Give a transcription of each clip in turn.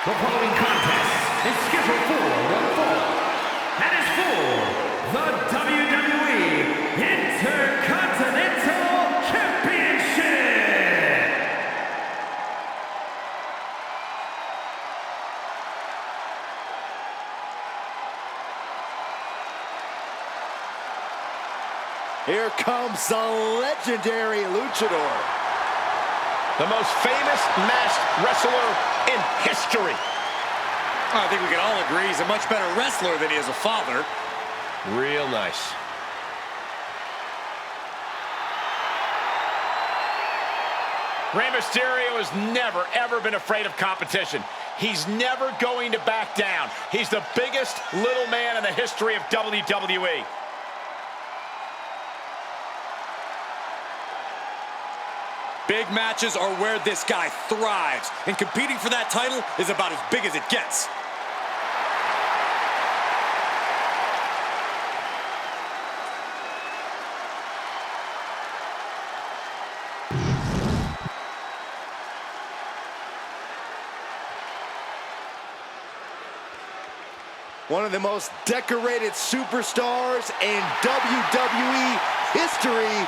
The following contest is scheduled for one fall. That is for the WWE Intercontinental Championship. Here comes the legendary luchador. The most famous masked wrestler in history. I think we can all agree he's a much better wrestler than he is a father. Real nice. Rey Mysterio has never, ever been afraid of competition. He's never going to back down. He's the biggest little man in the history of WWE. Big matches are where this guy thrives, and competing for that title is about as big as it gets. One of the most decorated superstars in WWE history.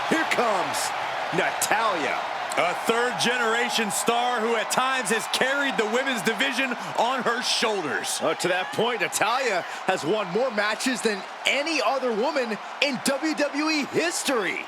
Here comes Natalya. A third-generation star who at times has carried the women's division on her shoulders. To that point, Natalya has won more matches than any other woman in WWE history.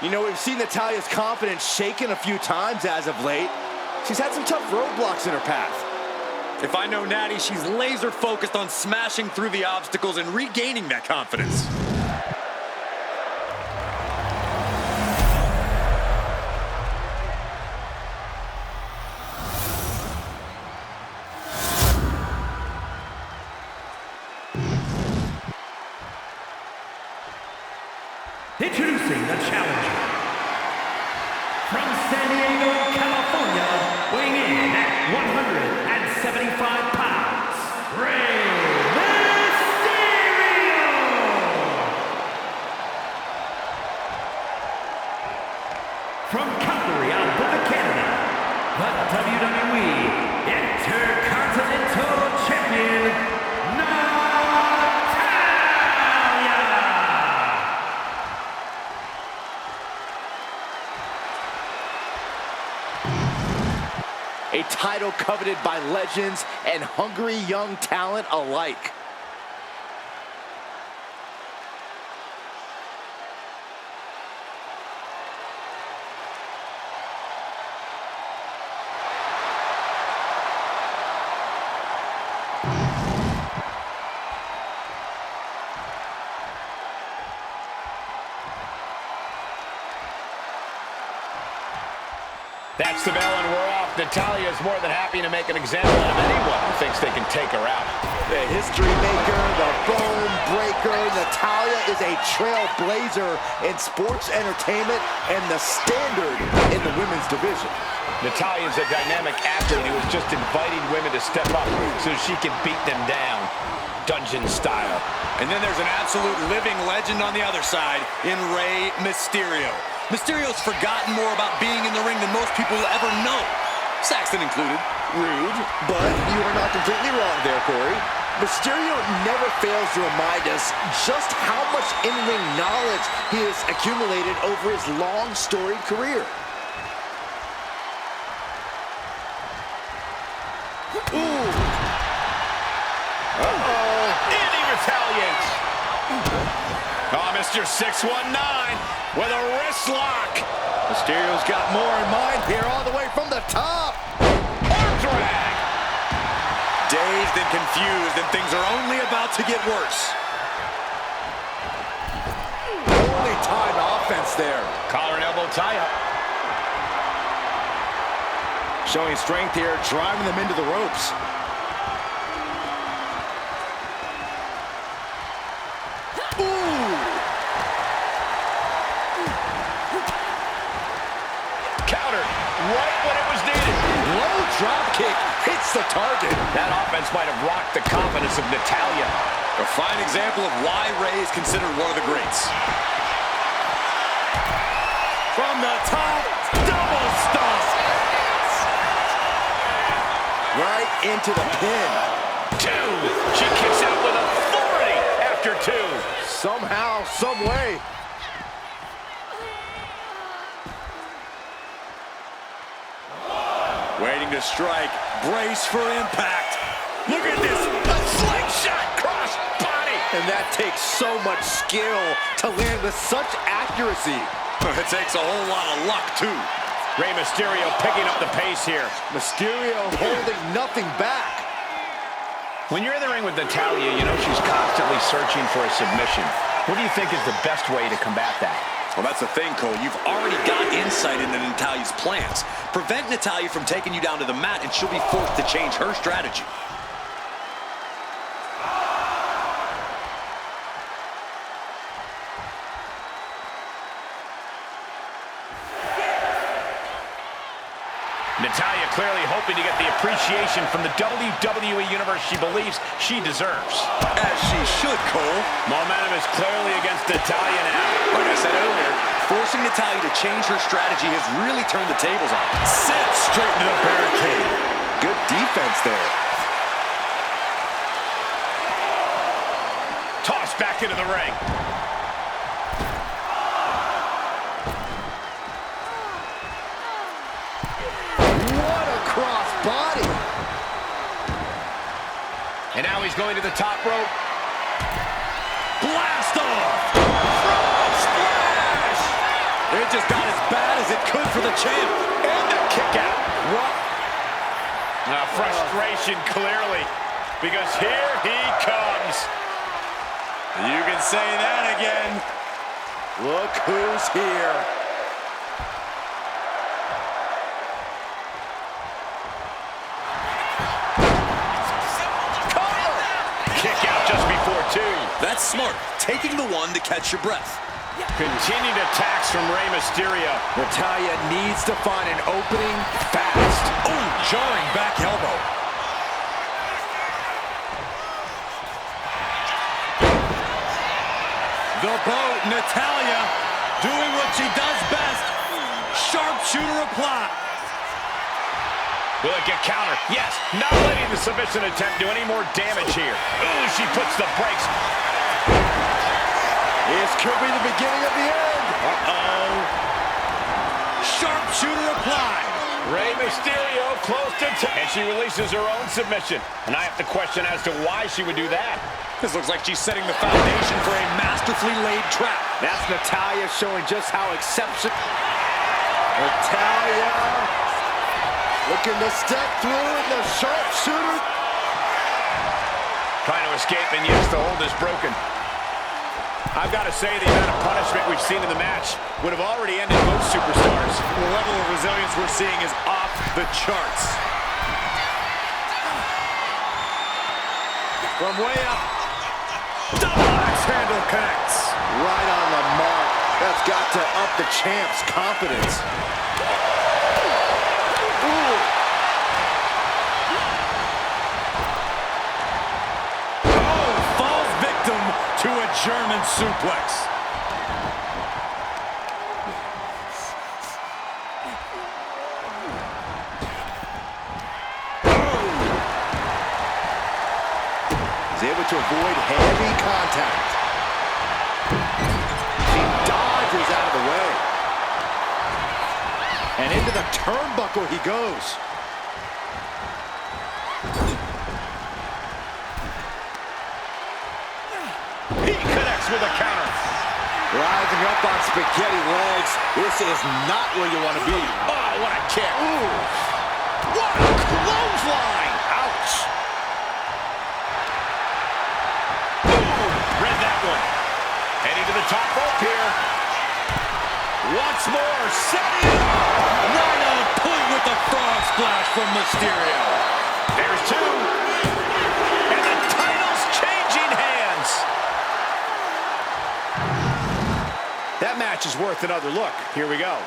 You know, we've seen Natalya's confidence shaken a few times as of late. She's had some tough roadblocks in her path. If I know Natty, she's laser focused on smashing through the obstacles and regaining that confidence. Introducing the challenger. From San Diego, California, weighing in at 175 pounds, Rey Mysterio! From Calgary, Alberta, Canada, the WWE Intercontinental Champion, a title coveted by legends and hungry young talent alike. That's the bell and we're off. Natalya is more than happy to make an example out of anyone who thinks they can take her out. The history maker, the bone breaker, Natalya is a trailblazer in sports entertainment and the standard in the women's division. Natalya is a dynamic athlete who is just inviting women to step up so she can beat them down, dungeon style. And then there's an absolute living legend on the other side in Rey Mysterio. Mysterio's forgotten more about being in the ring than most people will ever know, Saxton included. Rude, but you are not completely wrong there, Corey. Mysterio never fails to remind us just how much in-ring knowledge he has accumulated over his long, storied career. Ooh. Uh-oh. And he retaliates. Oh, Mr. 619 with a wrist lock. Mysterio's got more in mind here, all the way from the top. Arm drag. Dazed and confused, and things are only about to get worse. Only time offense there. Collar and elbow tie-up. Showing strength here, driving them into the ropes. Counter right drop kick hits the target. That offense might have rocked the confidence of Natalya. A fine example of why Rey is considered one of the greats. From the top, double stomp. Right into the pin. 2. She kicks out with authority after 2. Somehow, some way. Waiting to strike. Brace for impact. Look at this. A slingshot cross body. And that takes so much skill to land with such accuracy. It takes a whole lot of luck, too. Rey Mysterio picking up the pace here. Mysterio holding nothing back. When you're in the ring with Natalya, you know she's constantly searching for a submission. What do you think is the best way to combat that? Well, that's the thing, Cole. You've already got insight into Natalya's plans. Prevent Natalya from taking you down to the mat, and she'll be forced to change her strategy. Natalya clearly hoping to get the appreciation from the WWE Universe she believes she deserves. As she should, Cole. Momentum is clearly against Natalya now. Like I said earlier, forcing Natalya to change her strategy has really turned the tables on. Set straight into the barricade. Good defense there. Tossed back into the ring. Body. And now he's going to the top rope. Blast off! Frog splash! It just got as bad as it could for the champ. And the kick out. What? Frustration clearly, because here he comes. You can say that again. Look who's here. That's smart. Taking the one to catch your breath. Continued attacks from Rey Mysterio. Natalya needs to find an opening fast. Oh, jarring back elbow. The boat, Natalya, doing what she does best. Sharpshooter apply. Will it get countered? Yes. Not letting the submission attempt do any more damage here. Ooh, she puts the brakes. This could be the beginning of the end. Uh-oh. Sharpshooter applied. Rey Mysterio close to and she releases her own submission. And I have to question as to why she would do that. This looks like she's setting the foundation for a masterfully laid trap. That's Natalya showing just how exceptional. Natalya looking to step through in the sharpshooter. Trying to escape, and yes, the hold is broken. I've got to say, the amount of punishment we've seen in the match would have already ended most superstars. The level of resilience we're seeing is off the charts. From way up. Double axe handle connects. Right on the mark. That's got to up the champ's confidence. Ooh. Oh, falls victim to a German suplex. He's able to avoid heavy contact. He dodges out of the way. And into the turnbuckle he goes. He connects with a counter. Rising up on spaghetti legs. This is not where you want to be. Oh, what a kick. Ooh. What a clothesline. Ouch. Read that one. Heading to the top rope here. Once more, setting it up. Right on point with the frog splash from Mysterio. There's two. And the title's changing hands. That match is worth another look. Here we go.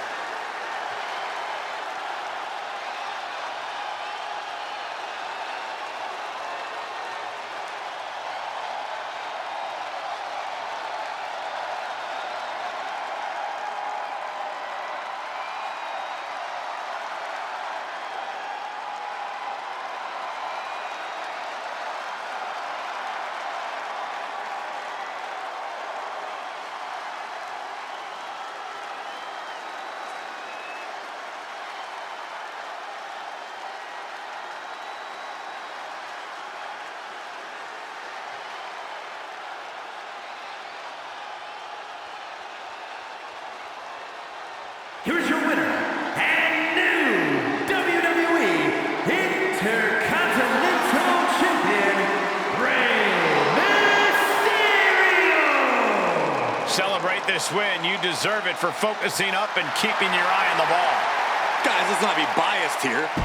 Celebrate this win. You deserve it for focusing up and keeping your eye on the ball. Guys, let's not be biased here,